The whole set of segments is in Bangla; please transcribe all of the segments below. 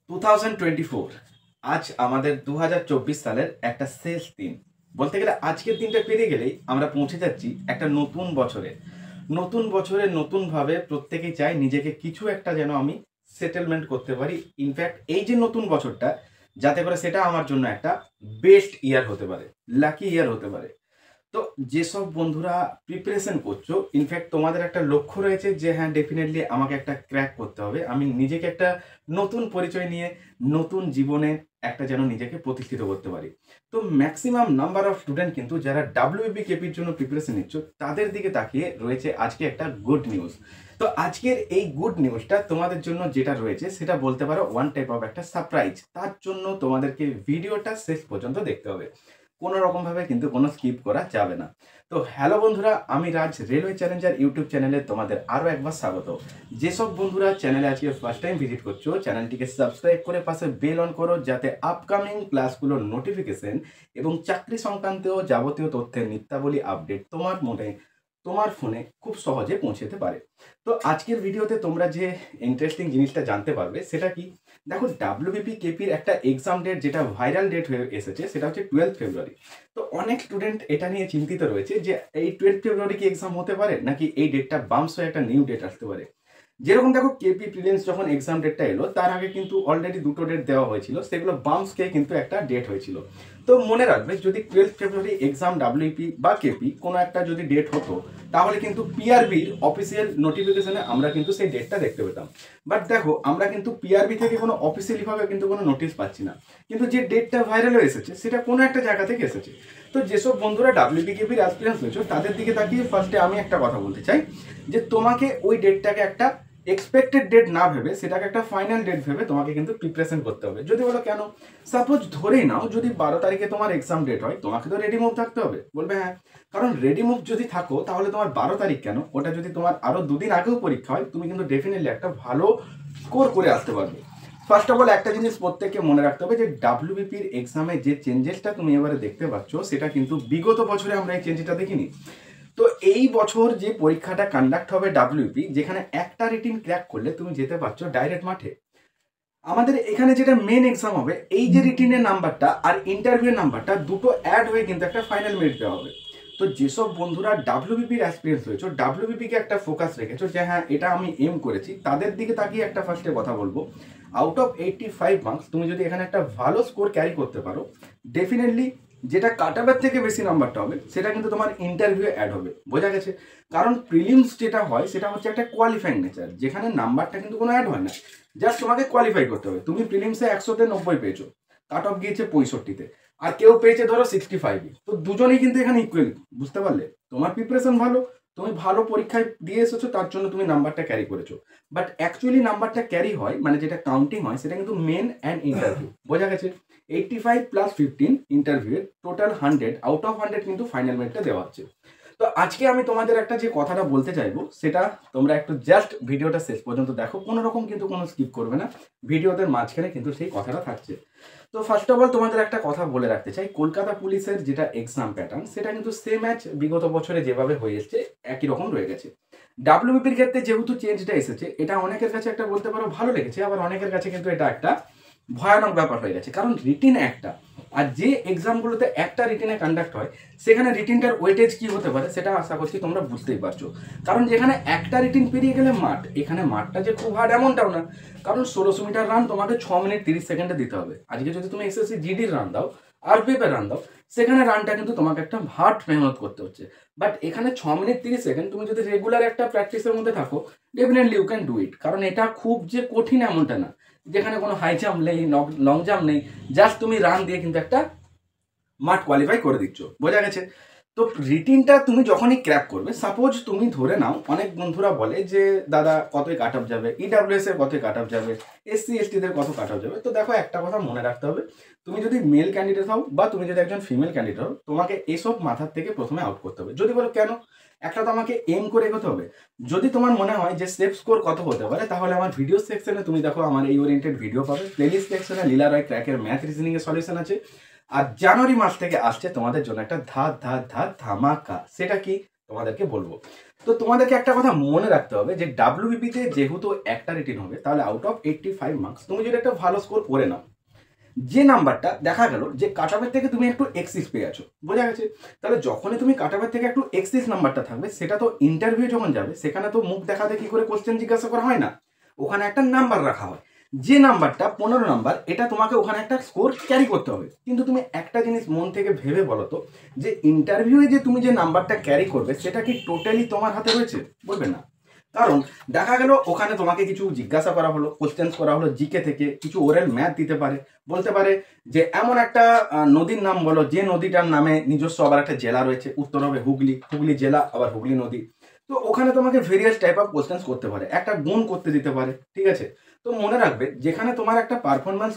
2024 আজ আমাদের 2024 সালের একটা শেষ দিন। বলতে গেলে আজকের দিনটা পেরিয়ে গেলেই আমরা পৌঁছে যাচ্ছি একটা নতুন বছরে। নতুন বছরে নতুনভাবে প্রত্যেকেই চায় নিজেকে কিছু একটা যেন আমি সেটেলমেন্ট করতে পারি। ইনফ্যাক্ট এই যে নতুন বছরটা, যাতে করে সেটা আমার জন্য একটা বেস্ট ইয়ার হতে পারে, লাকি ইয়ার হতে পারে। তো যেসব বন্ধুরা প্রিপারেশন করছো, ইনফ্যাক্ট তোমাদের একটা লক্ষ্য রয়েছে যে হ্যাঁ ডেফিনেটলি আমাকে একটা ক্র্যাক করতে হবে, আমি নিজেকে একটা নতুন পরিচয় নিয়ে নতুন জীবনে একটা যেন নিজেকে প্রতিষ্ঠিত করতে পারি। তো ম্যাক্সিমাম নাম্বার অফ স্টুডেন্ট কিন্তু যারা ডাব্লিউবি কেপির জন্য প্রিপারেশন নিচ্ছ, তাদের দিকে তাকিয়ে রয়েছে আজকে একটা গুড নিউজ। তো আজকের এই গুড নিউজটা তোমাদের জন্য যেটা রয়েছে সেটা বলতে পারো ওয়ান টাইপ অফ একটা সারপ্রাইজ। তার জন্য তোমাদেরকে ভিডিওটা শেষ পর্যন্ত দেখতে হবে, কোনো রকমভাবে কিন্তু কোনো স্কিপ করা যাবে না। তো হ্যালো বন্ধুরা, আমি রাজ, রেলওয়ে চ্যালেঞ্জার ইউটিউব চ্যানেলে তোমাদের আরও একবার স্বাগত। যেসব বন্ধুরা চ্যানেলে আজকে ফার্স্ট টাইম ভিজিট করছো, চ্যানেলটিকে সাবস্ক্রাইব করে পাশে বেল অন করো, যাতে আপকামিং ক্লাসগুলোর নোটিফিকেশন এবং চাকরি সংক্রান্ত যাবতীয় তথ্যের নিত্যাবলী আপডেট তোমার ফোনে খুব সহজে পৌঁছতে পারে। তো আজকের ভিডিওতে তোমরা যে ইন্টারেস্টিং জিনিসটা জানতে পারবে সেটা কি, দেখো ডাব্লিউবিপি কেপির একটা এক্সাম ডেট যেটা ভাইরাল ডেট হয়ে এসেছে সেটা হচ্ছে 12 ফেব্রুয়ারি। তো অনেক স্টুডেন্ট এটা নিয়ে চিন্তিত রয়েছে যে এই 12 ফেব্রুয়ারি কি এক্সাম হতে পারে, নাকি এই ডেটটা বাম্পস হয়ে একটা নিউ ডেট আসতে পারে। যেরকম দেখো কেপি প্রিলিমস যখন এক্সাম ডেটটা এলো, তার আগে কিন্তু অলরেডি দুটো ডেট দেওয়া হয়েছিল, সেগুলো বাম্পস খেয়ে কিন্তু একটা ডেট হয়েছিল। তো মনে রাখবে, যদি 12 ফেব্রুয়ারি এক্সাম ডাব্লিউপি বা কেপি কোনো একটা যদি ডেট হতো, তাহলে কিন্তু পিআরবির অফিসিয়াল নোটিফিকেশনে আমরা কিন্তু সেই ডেটটা দেখতে পেতাম। বাট দেখো, আমরা কিন্তু পিআরবি থেকে কোনো অফিসিয়ালিভাবে কিন্তু কোনো নোটিশ পাচ্ছি না, কিন্তু যে ডেটটা ভাইরাল হয়ে এসেছে সেটা কোনো একটা জায়গা থেকে এসেছে। তো যেসব বন্ধুরা ডাব্লিউপি কেপির অ্যাসপিরেন্স হয়েছে, তাদের দিকে তাকিয়ে ফার্স্টে আমি একটা কথা বলতে চাই যে তোমাকে ওই ডেটটাকে একটা এক্সপেক্টেড ডেট না ভেবে সেটাকে একটা ফাইনাল ডেট ভেবে তোমাকে কিন্তু প্রিপারেশন করতে হবে। যদি বলো কেন, সাপোজ ধরেই নাও যদি 12 তারিখে তোমার এক্সাম ডেট হয়, তোমাকে তো রেডি মুভ থাকতে হবে। বলবে হ্যাঁ, কারণ রেডি মুভ যদি থাকো তাহলে তোমার 12 তারিখ কেন, ওটা যদি তোমার আরো দুদিন আগেও পরীক্ষা হয়, তুমি কিন্তু ডেফিনেটলি একটা ভালো স্কোর করে আসতে পারবে। ফার্স্ট অফ অল একটা জিনিস প্রত্যেককে মনে রাখতে হবে যে ডাব্লিউবিপির এক্সামে যে চেঞ্জেসটা তুমি এবারে দেখতে পাচ্ছ, সেটা কিন্তু বিগত বছরে আমরা এই চেঞ্জটা দেখিনি। তো এই বছর যে পরীক্ষাটা কন্ডাক্ট হবে ডাব্লিউপি, যেখানে একটা রিটিন ক্র্যাক করলে তুমি যেতে পারছো ডাইরেক্ট মাঠে। আমাদের এখানে যেটা মেন এক্সাম হবে, এই যে রিটিনের নাম্বারটা আর ইন্টারভিউর নাম্বারটা দুটো অ্যাড হয়ে কিন্তু একটা ফাইনাল মেরিট দেওয়া হবে। তো যেসব বন্ধুরা ডাব্লিউবিপির অ্যাসপিরেন্স হয়েছো, ডাব্লিউবিপিকে একটা ফোকাস রেখেছো যে হ্যাঁ এটা আমি এম করেছি, তাদের দিকে তাকিয়ে একটা ফার্স্টে কথা বলবো। আউট অফ 85 মার্কস তুমি যদি এখানে একটা ভালো স্কোর ক্যারি করতে পারো, ডেফিনেটলি যেটা কাটাবের থেকে বেশি নাম্বারটা হবে সেটা কিন্তু তোমার ইন্টারভিউ অ্যাড হবে। বোঝা গেছে? কারণ প্রিলিমস যেটা হয় সেটা হচ্ছে একটা কোয়ালিফাইং নেচার, যেখানে নাম্বারটা কিন্তু কোনো অ্যাড হয় না, জাস্ট তোমাকে কোয়ালিফাই করতে হবে। তুমি প্রিলিমসে 100-তে 90 পেয়েছো, কাট অফ গিয়েছে 65-তে, আর কেউ পেয়েছে ধরো 65। তো দুজনেই কিন্তু এখানে ইকুয়াল। বুঝতে পারলে? তোমার প্রিপারেশন ভালো, তুমি ভালো পরীক্ষায় দিয়ে এসেছো, তার জন্য তুমি নাম্বারটা ক্যারি করেছো। বাট অ্যাকচুয়ালি নাম্বারটা ক্যারি হয়, মানে যেটা কাউন্টিং হয়, সেটা কিন্তু মেন অ্যান্ড ইন্টারভিউ। বোঝা গেছে? 85 + 15 ইন্টারভিউয়ের টোটাল 100 আউট অফ 100 কিন্তু ফাইনাল মেরিটটা দেওয়া হচ্ছে। তো আজকে আমি তোমাদের একটা যে কথাটা বলতে চাইবো, সেটা তোমরা একটু জাস্ট ভিডিওটা শেষ পর্যন্ত দেখো, কোনো রকম কিন্তু কোনো স্কিপ করবে না, ভিডিওদের মাঝখানে কিন্তু সেই কথাটা থাকছে। তো ফার্স্ট অফ অল তোমাদের একটা কথা বলে রাখতে চাই, কলকাতা পুলিশের যেটা এক্সাম প্যাটার্ন, সেটা কিন্তু সেম ম্যাচ বিগত বছরে যেভাবে হয়ে এসছে একই রকম রয়ে গেছে। ডাব্লিউবিপির ক্ষেত্রে যেহেতু চেঞ্জটা এসেছে, এটা অনেকের কাছে একটা বলতে পারো ভালো লেগেছে, আবার অনেকের কাছে কিন্তু এটা একটা ভয়ানক ব্যাপার হয়ে গেছে। কারণ রিটিন একটা, আর যে এক্সামগুলোতে একটা রিটিনে কন্ডাক্ট হয়, সেখানে রিটিনটার ওয়েটেজ কি হতে পারে সেটা আশা করছি তোমরা বুঝতেই পারছো। কারণ যেখানে একটা রিটিন পেরিয়ে গেলে মাঠ, এখানে মাঠটা যে খুব হার্ড এমনটাও না। কারণ 1600 মিটার রান তোমাকে 6 মিনিট 30 সেকেন্ডে দিতে হবে। আজকে যদি তুমি এসএসসি জিডির রান দাও আর পেপের রান দাও, সেখানে রানটা কিন্তু তোমাকে একটা হার্ড মেহনত করতে হচ্ছে। বাট এখানে 6 মিনিট 30 সেকেন্ড তুমি যদি রেগুলার একটা প্র্যাকটিসের মধ্যে থাকো, definitely you can do it. কারণ এটা খুব যে কঠিন এমনটা না, যেখানে কোনো হাই জাম্প নেই, লং জাম্প নেই, জাস্ট তুমি রান দিয়ে কিন্তু একটা মাঠ কোয়ালিফাই করে দিচ্ছ। বোঝা গেছে? তো রিটিনটা তুমি যখনই ক্র্যাক করবে, সাপোজ তুমি ধরে নাও, অনেক বন্ধুরা বলে যে দাদা কতই কাট অফ যাবে, ইডাব্লিউএস এর কতই কাট অফ যাবে, এসসি এসটিদের কত কাট অফ যাবে। তো দেখো, একটা কথা মনে রাখতে হবে, তুমি যদি মেল ক্যান্ডিডেট হও বা তুমি যদি একজন ফিমেল ক্যান্ডিডেট হও, তোমাকে এসব মাথার থেকে প্রথমে আউট করতে হবে। যদি বলো কেন, একটা তো আমাকে এম করে এগোতে হবে। যদি তোমার মনে হয় যে সেফ স্কোর কত হতে পারে, তাহলে আমার ভিডিও সেকশনে তুমি দেখো আমার এই ওরিয়েন্টেড ভিডিও পাবে। প্লেলিস্ট সেকশনে লীলা রয় ক্র্যাকের ম্যাথ রিজনিং এর সলিউশন আছে। আর জানুয়ারি মাস থেকে আসছে তোমাদের জন্য একটা ধামাকা। সেটা কি? তোমাদেরকে বলবো। তো তোমাদেরকে একটা কথা মনে রাখতে হবে যে ডাব্লিউবিপিতে যেহেতু একটা রিটিন হবে, তাহলে আউট অফ 85 মার্কস তুমি যদি একটা ভালো স্কোর করে নাও, যে নাম্বারটা দেখা গেল যে কাটঅফের থেকে তুমি একটু এক্সিস পেয়ে আছো, বোঝা গেছে, তাহলে যখনই তুমি কাটঅফের থেকে একটু এক্সিস নাম্বারটা থাকবে, সেটা তো ইন্টারভিউ যখন যাবে সেখানে তো মুখ দেখাতে কি করে কোশ্চেন জিজ্ঞাসা করা হয় না, ওখানে একটা নাম্বার রাখা হয়, যে নাম্বারটা 15 নাম্বার, এটা তোমাকে ওখানে একটা স্কোর ক্যারি করতে হবে। কিন্তু তুমি একটা জিনিস মন থেকে ভেবে বলো তো, যে ইন্টারভিউয়ে যে তুমি যে নাম্বারটা ক্যারি করবে সেটা কি টোটালি তোমার হাতে রয়েছে? বলবে না। কারণ দেখা গেল ওখানে তোমাকে কিছু জিজ্ঞাসা করা হলো, কোশ্চেন্স করা হলো জিকে থেকে, কিছু ওরাল ম্যাথ দিতে পারে, বলতে পারে যে এমন একটা নদীর নাম বলো যে নদীটার নামে নিজস্ব আবার একটা জেলা রয়েছে, উত্তর হবে হুগলি, হুগলি জেলা আবার হুগলি নদী। তো ওখানে তোমাকে ভেরিয়াস টাইপ অফ কোশ্চেন্স করতে পারে, একটা গুণ করতে দিতে পারে, ঠিক আছে। তো মনে রাখবে যেখানে তোমার একটা পারফরমেন্স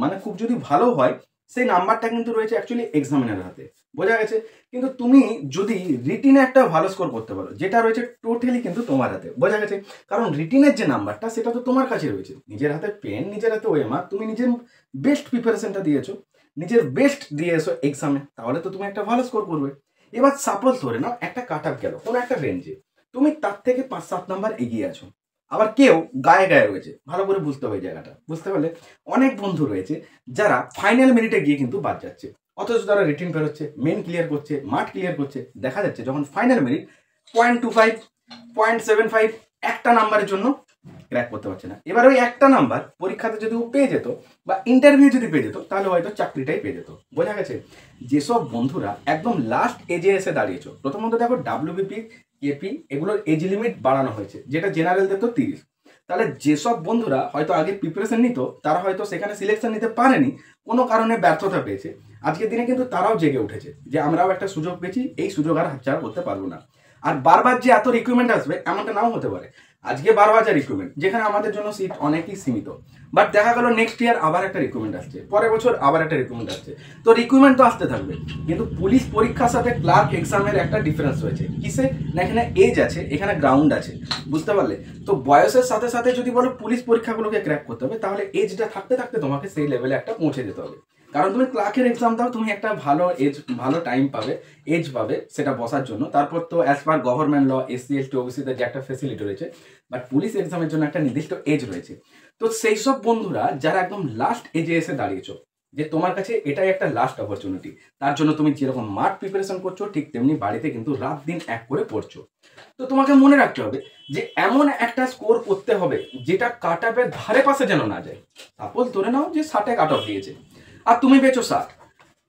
মানে খুব যদি ভালো হয়, সেই নাম্বারটা কিন্তু রয়েছে অ্যাকচুয়ালি এক্সামিনারের হাতে, বোঝা গেছে। কিন্তু তুমি যদি রিটিনে একটা ভালো স্কোর করতে পারো, যেটা রয়েছে টোটালি কিন্তু তোমার হাতে, বোঝা গেছে। কারণ রিটিনের যে নাম্বারটা সেটা তো তোমার কাছে রয়েছে, নিজের হাতে পেন, নিজের হাতে ওএমআর, তুমি নিজের বেস্ট প্রিপারেশনটা দিয়েছো, নিজের বেস্ট দিয়ে এসো এক্সামে, তাহলে তো তুমি একটা ভালো স্কোর করবে। এবার সাপোজ ধরে নাও একটা কাট আপ গেল কোনো একটা রেঞ্জে, তুমি তার থেকে 5-7 নাম্বার এগিয়ে আছো, আবার কেউ গায়ে গায়ে রয়েছে, ভালো করে বুঝতে হবে জায়গাটা, বুঝতে পারলে? অনেক বন্ধু রয়েছে যারা ফাইনাল মিনিটে গিয়ে কিন্তু বাদ যাচ্ছে, অথচ তারা রিটিন বেরোচ্ছে, মেন ক্লিয়ার করছে, মাঠ ক্লিয়ার করছে, দেখা যাচ্ছে যখন ফাইনাল মিনিট 0.25, 0.75 একটা নাম্বারের জন্য ক্র্যাক করতে পারছে না। এবার ওই একটা নাম্বার পরীক্ষাতে যদি ও পেয়ে যেত বা ইন্টারভিউ যদি পেয়ে যেত, তাহলে হয়তো চাকরিটাই পেয়ে যেত, বোঝা গেছে। যেসব বন্ধুরা একদম লাস্ট এজে এসে দাঁড়িয়েছো, প্রথমত দেখো ডাব্লিউবিপি, কেপি এগুলোর এজ লিমিট বাড়ানো হয়েছে, যেটা জেনারেলদের তো 30। তাহলে যেসব বন্ধুরা হয়তো আগে প্রিপারেশন নিত, তারা হয়তো সেখানে সিলেকশন নিতে পারেনি, কোনো কারণে ব্যর্থতা পেয়েছে, আজকের দিনে কিন্তু তারাও জেগে উঠেছে যে আমরাও একটা সুযোগ পেয়েছি, এই সুযোগ আর হাতছাড়া করতে পারবো না। আর বারবার যে এত রিক্রুটমেন্ট আসবে এমনটা নাও হতে পারে। আজকে 12,000 রিক্রুটমেন্ট, যেখানে আমাদের জন্য সিট অনেকই সীমিত, বাট দেখা গেল নেক্সট ইয়ার আবার একটা রিক্রুটমেন্ট আসছে, পরের বছর আবার একটা রিক্রুটমেন্ট আসছে। তো রিক্রুটমেন্ট তো আসতে থাকবে, কিন্তু পুলিশ পরীক্ষার সাথে ক্লার্ক এক্সামের একটা ডিফারেন্স রয়েছে, কিসে না এখানে এজ আছে, এখানে গ্রাউন্ড আছে, বুঝতে পারলে? তো বয়সের সাথে সাথে যদি বলো পুলিশ পরীক্ষাগুলোকে ক্র্যাক করতে হবে, তাহলে এজটা থাকতে থাকতে তোমাকে সেই লেভেলে একটা পৌঁছে যেতে হবে। কারণ তুমি ক্লার্কের এক্সাম দাও, তুমি একটা ভালো এজ, ভালো টাইম পাবে, এজ পাবে সেটা বসার জন্য। তারপর তো as per government law SC ST ওবিসিতে যে একটা ফেসিলিটি রয়েছে, বাট পুলিশ এক্সামের জন্য একটা নির্দিষ্ট এজ রয়েছে। তো সেই সব বন্ধুরা যারা একদম লাস্ট এজে এসে দাঁড়িয়েছো, যে তোমার কাছে এটাই একটা লাস্ট অপরচুনিটি, তার জন্য তুমি যেরকম মাঠ প্রিপারেশন করছো, ঠিক তেমনি বাড়িতে কিন্তু রাত দিন এক করে পড়ছো। তো তোমাকে মনে রাখতে হবে যে এমন একটা স্কোর করতে হবে যেটা কাট আপের ধারে পাশে যেন না যায়। সাপোজ ধরে নাও যে 60-এ কাট অফ দিয়েছে আর তুমি পেয়েছো 60,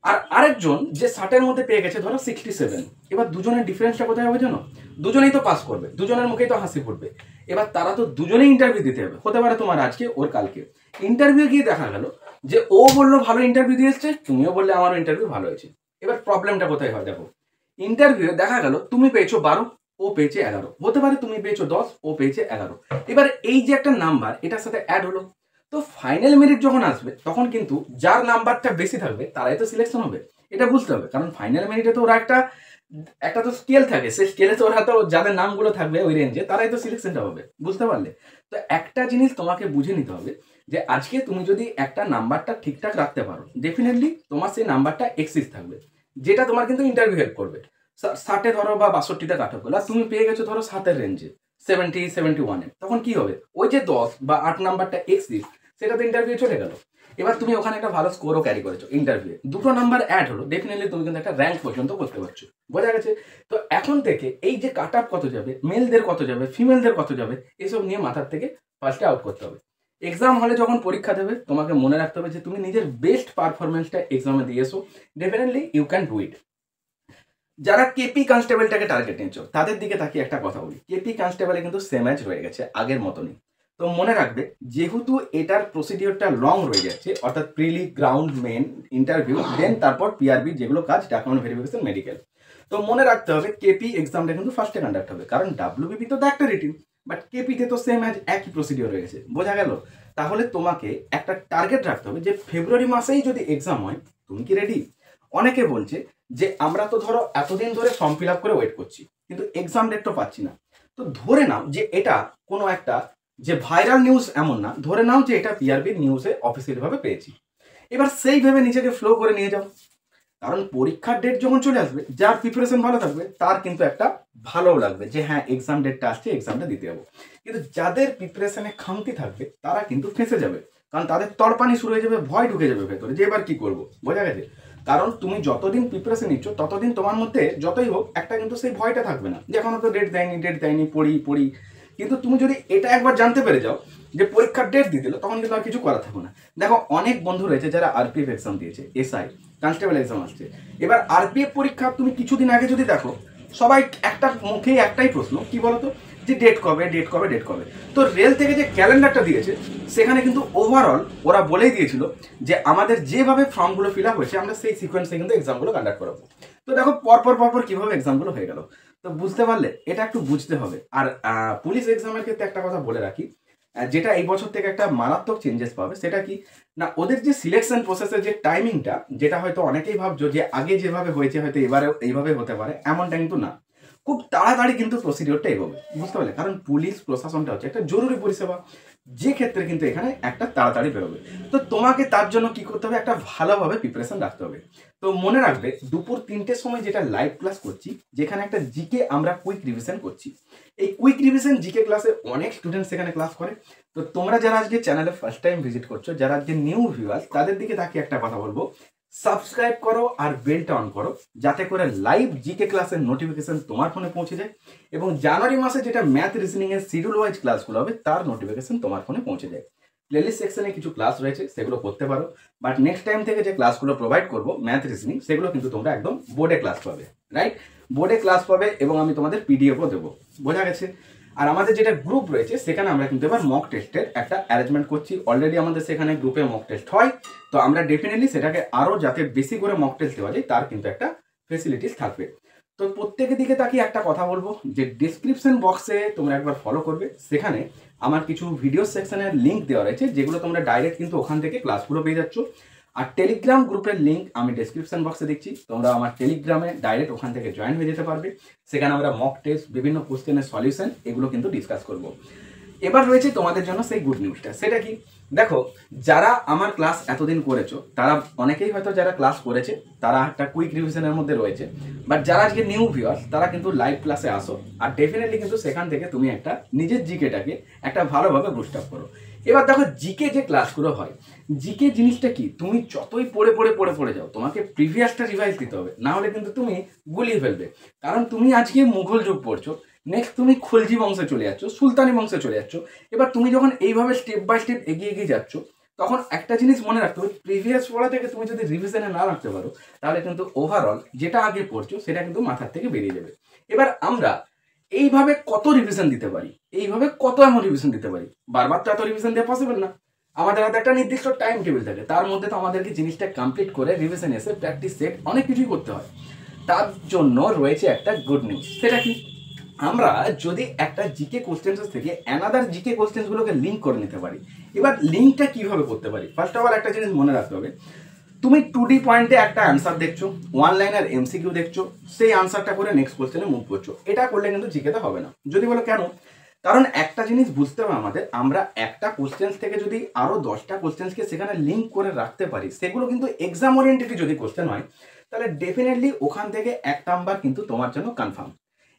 আর আরেকজন যে 60-এর মধ্যে পেয়ে গেছে ধরো 67। এবার দুজনের ডিফারেন্সটা কোথায় হবে জানো? দুজনেই তো পাস করবে, দুজনের মুখেই তো হাসি ফুটবে। এবার তারা তো দুজনেই ইন্টারভিউ দিতে হবে, হতে পারে তোমার আজকে ওর কালকে। ইন্টারভিউ গিয়ে দেখা গেল যে ও বললো ভালো ইন্টারভিউ দিয়ে এসছে, তুমিও বললে আমারও ইন্টারভিউ ভালো হয়েছে। এবার প্রবলেমটা কোথায় হয় দেখো, ইন্টারভিউ দেখা গেল তুমি পেয়েছো 12, ও পেয়েছে 11, হতে পারে তুমি পেয়েছো 10, ও পেয়েছে 11। এবার এই যে একটা নাম্বার এটার সাথে অ্যাড হলো, তো ফাইনাল মেরিট যখন আসবে তখন কিন্তু যার নাম্বারটা বেশি থাকবে তারাই তো সিলেকশন হবে, এটা বুঝতে হবে। কারণ ফাইনাল মেরিটে তো ওরা একটা একটা তো স্কেল থাকে, সেই স্কেলে তো ওরা তো যাদের নামগুলো থাকবে ওই রেঞ্জে তারাই তো সিলেকশনটা হবে, বুঝতে পারলে? তো একটা জিনিস তোমাকে বুঝে নিতে হবে যে আজকে তুমি যদি একটা নাম্বারটা ঠিকঠাক রাখতে পারো, ডেফিনেটলি তোমার সেই নাম্বারটা এক্সিস থাকবে, যেটা তোমার কিন্তু ইন্টারভিউ হেল্প করবে। 60-এ ধরো বা 62-তে কাট অফ, আর তুমি পেয়ে গেছো ধরো 7-এর রেঞ্জে, 70-71-এ, তখন কি হবে? ওই যে 10 বা 8 নাম্বারটা এক্সিস, সেটা তো ইন্টারভিউ চলে গেল। এবার তুমি ওখানে একটা ভালো স্কোরও ক্যারি করেছো, ইন্টারভিউ দুটো নাম্বার অ্যাড হলো, ডেফিনেটলি তুমি কিন্তু একটা র্যাঙ্ক পর্যন্ত করতে পারছো, বোঝা গেছে? তো এখন থেকে এই যে কাট আপ কত যাবে, মেলদের কত যাবে, ফিমেলদের কত যাবে, এসব নিয়ে মাথার থেকে ফার্স্টে আউট করতে হবে। এক্সাম হলে যখন পরীক্ষা দেবে তোমাকে মনে রাখতে হবে যে তুমি নিজের বেস্ট পারফরমেন্সটা এক্সামে দিয়ে এসো, definitely you can do it. যারা কেপি কনস্টেবলটাকে টার্গেট নিচ্ছ তাদের দিকে তাকিয়ে একটা কথা বলি, কেপি কনস্টেবলে কিন্তু সেম ম্যাচ রয়ে গেছে আগের মতনই। তো মনে রাখবে যেহেতু এটার প্রসিডিওরটা লং রয়ে যাচ্ছে, অর্থাৎ প্রিলি, গ্রাউন্ড, মেন, ইন্টারভিউ, দেন তারপর পিআরবি যেগুলো কাজ, ডকুমেন্ট ভেরিফিকেশন, মেডিকেল। তো মনে রাখতে হবে কেপি এক্সামটা কিন্তু ফার্স্টে কন্ডাক্ট হবে, কারণ ডাব্লিউবিপি তো একটা রিটিন, বাট কেপিতে তো সেম অ্যাজ একই প্রসিডিওর রয়ে গেছে, বোঝা গেল? তাহলে তোমাকে একটা টার্গেট রাখতে হবে যে ফেব্রুয়ারি মাসেই যদি এক্সাম হয়, তুমি কি রেডি? অনেকে বলছে যে আমরা তো ধরো এতদিন ধরে ফর্ম ফিল আপ করে ওয়েট করছি, কিন্তু এক্সাম ডেট তো পাচ্ছি না। তো ধরে নাও যে এটা কোনো একটা যে ভাইরাল নিউজ এমন না, ধরে নাও যে এটা পিআরবির নিউজে অফিসিয়ালি ভাবে পেয়েছি। এবার সেই ভেবে নিজেকে ফ্লো করে নিয়ে যাও, কারণ পরীক্ষার ডেট যখন চলে আসবে, যার প্রিপারেশন ভালো থাকবে তার কিন্তু একটা ভালোও লাগবে যে হ্যাঁ এক্সাম ডেটটা আসছে, এক্সামটা দিতে যাবো। কিন্তু যাদের প্রিপারেশনে খামতি থাকবে তারা কিন্তু ফেঁসে যাবে, কারণ তাদের তড়পানি শুরু হয়ে যাবে, ভয় ঢুকে যাবে ভেতরে যে এবার কি করবো। বোঝা গেছে? কারণ তুমি যতদিন প্রিপারেশন নিচ্ছ ততদিন তোমার মধ্যে যতই হোক একটা কিন্তু সেই ভয়টা থাকবে না যে এখনো তো ডেট দেয়নি পড়ি পড়ি। কিন্তু তুমি যদি এটা একবার জানতে পেরে যাও যে পরীক্ষার ডেট দিয়ে দিল, তখন কিন্তু আর কিছু করা থাকবে না। দেখো অনেক বন্ধু রয়েছে যারা আরপিএফ এক্সাম দিয়েছে, এসআই কনস্টেবল এক্সাম আসছে। এবার আরপিএফ পরীক্ষা তুমি কিছুদিন আগে যদি দেখো, সবাই একটা মুখেই একটাই প্রশ্ন, কি বলতো, যে ডেট কবে ডেট কবে ডেট কবে। তো রেল থেকে যে ক্যালেন্ডারটা দিয়েছে সেখানে কিন্তু ওভারঅল ওরা বলেই দিয়েছিল যে আমাদের যেভাবে ফর্মগুলো ফিল আপ হয়েছে আমরা সেই সিকোয়েন্সে কিন্তু এক্সামগুলো কন্ডাক্ট করাবো। তো দেখো পরপর কিভাবে এক্সামগুলো হয়ে গেল। তো বুঝতে পারলে, এটা একটু বুঝতে হবে। আর পুলিশ এক্সামের ক্ষেত্রে একটা কথা বলে রাখি, যেটা এই বছর থেকে একটা মারাত্মক চেঞ্জেস পাবে, সেটা কি না, ওদের যে সিলেকশন প্রসেসের যে টাইমিংটা, যেটা হয়তো অনেকেই ভাবছো যে আগে যেভাবে হয়েছে হয়তো এবারেও এইভাবে হতে পারে, এমনটা কিন্তু না। খুব তাড়াতাড়ি কিন্তু প্রসিডিওরটা এগোবে, বুঝতে পারলে? কারণ পুলিশ প্রশাসনটা হচ্ছে একটা জরুরি পরিষেবা, যে ক্ষেত্রে কিন্তু এখানে একটা তাড়াতাড়ি বেরোবে। তো তোমাকে তার জন্য কি করতে হবে, একটা ভালোভাবে প্রিপারেশন রাখতে হবে। তো মনে রাখবে দুপুর 3টের সময় যেটা লাইভ ক্লাস করছি, যেখানে একটা জিকে আমরা কুইক রিভিশন করছি। এই কুইক রিভিশন জিকে ক্লাসে অনেক স্টুডেন্ট সেখানে ক্লাস করে। তো তোমরা যারা আজকে চ্যানেলে ফার্স্ট টাইম ভিজিট করছো, যারা আজকে নিউ ভিউয়ার্স, তাদের দিকে তাকিয়ে একটা কথা বলবো, সাবস্ক্রাইব করো আর বেলটা অন করো, যাতে করে লাইভ জিকে ক্লাসের নোটিফিকেশন তোমার ফোনে পৌঁছে যায়, এবং জানুয়ারি মাসে যেটা ম্যাথ রিজনিং এর শিডিউল ওয়াইজ ক্লাসগুলো হবে তার নোটিফিকেশন তোমার ফোনে পৌঁছে যায়। প্লেলিস্ট সেকশনে কিছু ক্লাস রয়েছে, সেগুলো করতে পারো। বাট নেক্সট টাইম থেকে যে ক্লাসগুলো প্রোভাইড করবো ম্যাথ রিজনিং, সেগুলো কিন্তু তোমরা একদম বোর্ডে ক্লাস পাবে, রাইট? বোর্ডে ক্লাস পাবে এবং আমি তোমাদের পিডিএফও দেবো। বোঝা গেছে? আর আমাদের যেটা গ্রুপ রয়েছে সেখানে আমরা কিন্তু এবার মক টেস্টের একটা অ্যারেঞ্জমেন্ট করছি। অলরেডি আমাদের সেখানে গ্রুপে মক টেস্ট হয়, তো আমরা ডেফিনেটলি সেটাকে আরও যাতে বেশি করে মক টেস্ট দেওয়া যায় তার কিন্তু একটা ফেসিলিটিস থাকবে। তো প্রত্যেকের দিকে তাকিয়ে একটা কথা বলবো, যে ডিসক্রিপশন বক্সে তোমরা একবার ফলো করবে, সেখানে আমার কিছু ভিডিও সেকশনের লিঙ্ক দেওয়া রয়েছে, যেগুলো তোমরা ডাইরেক্ট কিন্তু ওখান থেকে ক্লাসগুলো পেয়ে যাচ্ছ। আর টেলিগ্রাম গ্রুপের লিঙ্ক আমি ডেসক্রিপশন বক্সে দিচ্ছি, তোমরা আমার টেলিগ্রামে ডাইরেক্ট ওখান থেকে জয়েন হয়ে যেতে পারবে। সেখানে আমরা মক টেস্ট, বিভিন্ন কোশ্চেনের সলিউশন, এগুলো কিন্তু ডিসকাস করব। এবার রয়েছে তোমাদের জন্য সেই গুড নিউজটা, সেটা কি? দেখো, যারা আমার ক্লাস এতদিন করেছো তারা অনেকেই হয়তো যারা ক্লাস করেছে তারা একটা কুইক রিভিশনের মধ্যে রয়েছে, বাট যারা আজকে নিউ ভিউয়ার্স তারা কিন্তু লাইভ ক্লাসে আসো, আর ডেফিনেটলি কিন্তু সেখান থেকে তুমি একটা নিজের জিকেটাকে একটা ভালোভাবে বুস্ট আপ করো। এবার দেখো, জিকে যে ক্লাসগুলো হয়, জিকে জিনিসটা কি, তুমি যতই পড়ে যাও, তোমাকে প্রিভিয়াসটা রিভাইজ দিতে হবে, না হলে কিন্তু তুমি গুলিয়ে ফেলবে। কারণ তুমি আজকে মুঘল যুগ পড়ছো, নেক্সট তুমি খলজি বংশে চলে যাচ্ছ, সুলতানি বংশে চলে যাচ্ছ। এবার তুমি যখন এইভাবে স্টেপ বাই স্টেপ এগিয়ে যাচ্ছ, তখন একটা জিনিস মনে রাখতে হবে, প্রিভিয়াস পড়া থেকে তুমি যদি রিভিশনে না রাখতে পারো, তাহলে কিন্তু ওভারঅল যেটা আগে পড়ছো সেটা কিন্তু মাথার থেকে বেরিয়ে যাবে। এবার আমরা এইভাবে কত রিভিশন দিতে পারি, এইভাবে কত এমন রিভিশন দিতে পারি, বারবার তো এত রিভিশন দেওয়া পসিবল না। আমাদের হাতে একটা নির্দিষ্ট টাইম টেবিল থাকে, তার মধ্যে তো আমাদেরকে জিনিসটা কমপ্লিট করে রিভিশন এসে প্র্যাকটিস সেট অনেক কিছুই করতে হয়। তার জন্য রয়েছে একটা গুড নিউজ, সেটা কি, আমরা যদি একটা জিকে কোশ্চেন্স থেকে অ্যানাদার জিকে কোশ্চেন্সগুলোকে লিঙ্ক করে নিতে পারি। এবার লিঙ্কটা কিভাবে করতে পারি, ফার্স্ট অফ অল একটা জিনিস মনে রাখতে হবে, তুমি 2D পয়েন্টে একটা অ্যান্সার দেখছো, ওয়ান লাইনার এমসিকিউ দেখছো, সেই আনসারটা করে নেক্সট কোশ্চেনে মুভ করছো। এটা করলে কিন্তু জিকেতে হবে না। যদি বলো কেন, কারণ একটা জিনিস বুঝতে হবে আমাদের, আমরা একটা কোশ্চেন্স থেকে যদি আরো 10টা কোশ্চেন্সকে সেখানে লিঙ্ক করে রাখতে পারি, সেগুলো কিন্তু এক্সাম ওরিয়েন্টেড যদি কোশ্চেন হয়, তাহলে ডেফিনেটলি ওখান থেকে 1 নাম্বার কিন্তু তোমার জন্য কনফার্ম।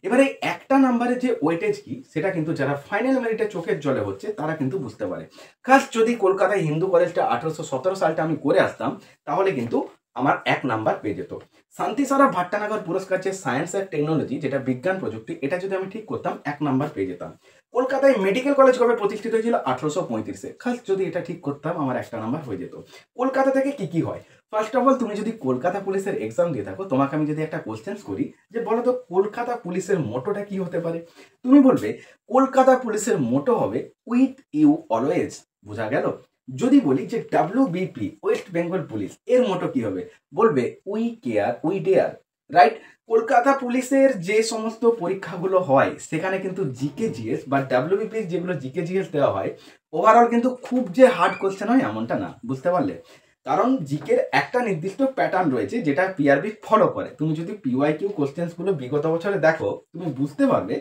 এবারে একটা নাম্বারের যে ওয়েটেজ কি, সেটা কিন্তু যারা ফাইনাল মেরিটে চোখের জলে হচ্ছে তারা কিন্তু বুঝতে পারে। খাস যদি কলকাতায় হিন্দু কলেজটা 1817 সালটা আমি করে আসতাম, তাহলে কিন্তু আমার 1 নাম্বার পেয়ে যেত। শান্তিসারা ভাট্টানগর পুরস্কার যে সায়েন্স অ্যান্ড টেকনোলজি, যেটা বিজ্ঞান প্রযুক্তি, এটা যদি আমি ঠিক করতাম 1 নাম্বার পেয়ে যেতাম। কলকাতায় মেডিকেল কলেজ কবে প্রতিষ্ঠিত হয়েছিল, 1835-এ। খাস যদি এটা ঠিক করতাম আমার 1টা নাম্বার হয়ে যেত। কলকাতা থেকে কি কি হয়, ফার্স্ট অফ অল তুমি যদি কলকাতা পুলিশের এক্সাম দিয়ে থাকো, তোমাকে আমি যদি একটা কোশ্চেন্স করি যে বলো তো কলকাতা পুলিশের মোটোটা কি হতে পারে, তুমি বলবে কলকাতা পুলিশের মোটো হবে উইথ ইউ অলওয়েজ। বোঝা গেল? যদি বলি যে WBP ওয়েস্ট বেঙ্গল পুলিশ, এর মোটো কি হবে, বলবে we care we dare, right? Kolkata পুলিশের যে সমস্ত পরীক্ষাগুলো হয় সেখানে কিন্তু জিকে জিএস বা WBP যেগুলো জিকে জিএস দেওয়া হয়, ওভারঅল কিন্তু খুব যে হার্ড কোশ্চেন হয় এমনটা না, বুঝতে পারলে? কারণ জিকের একটা নির্দিষ্ট প্যাটার্ন রয়েছে যেটা পিআরবি ফলো করে। তুমি যদি পিওয়াইকিউ কোশ্চেন্সগুলো বিগত বছরে দেখো, তুমি বুঝতে পারবে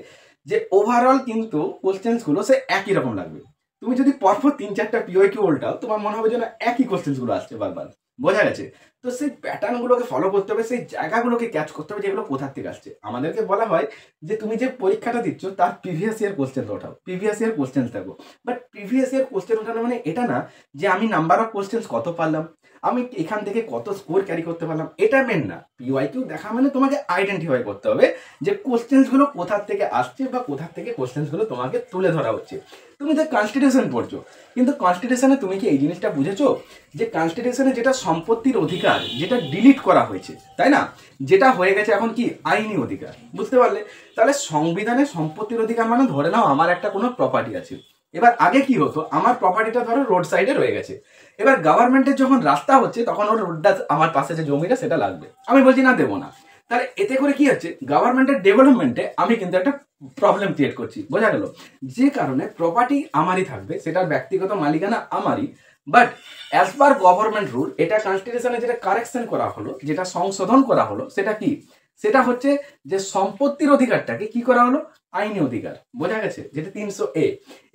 যে ওভারঅল কিন্তু কোশ্চেন্সগুলো সে একই রকম লাগবে। তুমি যদি পরপর 3-4টা পিওয়াইকিউ উল্টাও, তোমার মনে হবে যেন একই কোশ্চেন্সগুলো আসছে বারবার। বোঝা গেছে? তো সেই প্যাটার্নগুলোকে ফলো করতে হবে, সেই জায়গাগুলোকে ক্যাচ করতে হবে যেগুলো কোথা থেকে আসছে। আমাদেরকে বলা হয় যে তুমি যে পরীক্ষাটা দিচ্ছ তার প্রিভিয়াস ইয়ার কোশ্চেন ওঠাও, প্রিভিয়াস ইয়ার কোশ্চেন থাকো। বাট প্রিভিয়াস ইয়ার কোশ্চেন ওঠানো মানে এটা না যে আমি নাম্বার অফ কোশ্চেন কত পারলাম, আমি এখান থেকে কত স্কোর ক্যারি করতে পারলাম, এটা মেন না। পিওয়াইকিউ দেখা মানে তোমাকে আইডেন্টিফাই করতে হবে যে কোশ্চেন্সগুলো কোথা থেকে আসছে বা কোথা থেকে কোশ্চেন্সগুলো তোমাকে তুলে ধরা হচ্ছে। তুমি তো কনস্টিটিউশন পড়ছো, কিন্তু কনস্টিটিউশনে তুমি কি এই জিনিসটা বুঝেছো যে কনস্টিটিউশনে যেটা সম্পত্তির অধিকার, যেটা ডিলিট করা হয়েছে, তাই না, যেটা হয়ে গেছে এখন কি আইনি অধিকার, বুঝতে পারলে? তাহলে সংবিধানে সম্পত্তির অধিকার মানে ধরে নাও আমার একটা কোনো প্রপার্টি আছে। এবার আগে কি হতো, আমার প্রপার্টিটা ধরো রোড সাইডে রয়ে গেছে, এবার গভর্নমেন্টের যখন রাস্তা হচ্ছে তখন ওর রোডটা, আমার পাশে যে জমিটা সেটা লাগবে, আমি বলছি না দেবো না। তাহলে এতে করে কি হচ্ছে, গভর্নমেন্টের ডেভেলপমেন্টে আমি কিন্তু একটা প্রবলেম ক্রিয়েট করছি, বোঝা গেল? যে কারণে প্রপার্টি আমারই থাকবে, সেটার ব্যক্তিগত মালিকানা আমারই, but as per government rule এটা কনস্টিটিউশনে যেটা কারেকশন করা হলো, যেটা সংশোধন করা হলো, সেটা কি, সেটা হচ্ছে যে সম্পত্তির অধিকারটাকে কি করা হলো, আইনি অধিকার, বোঝা গেছে, যেটা 300A।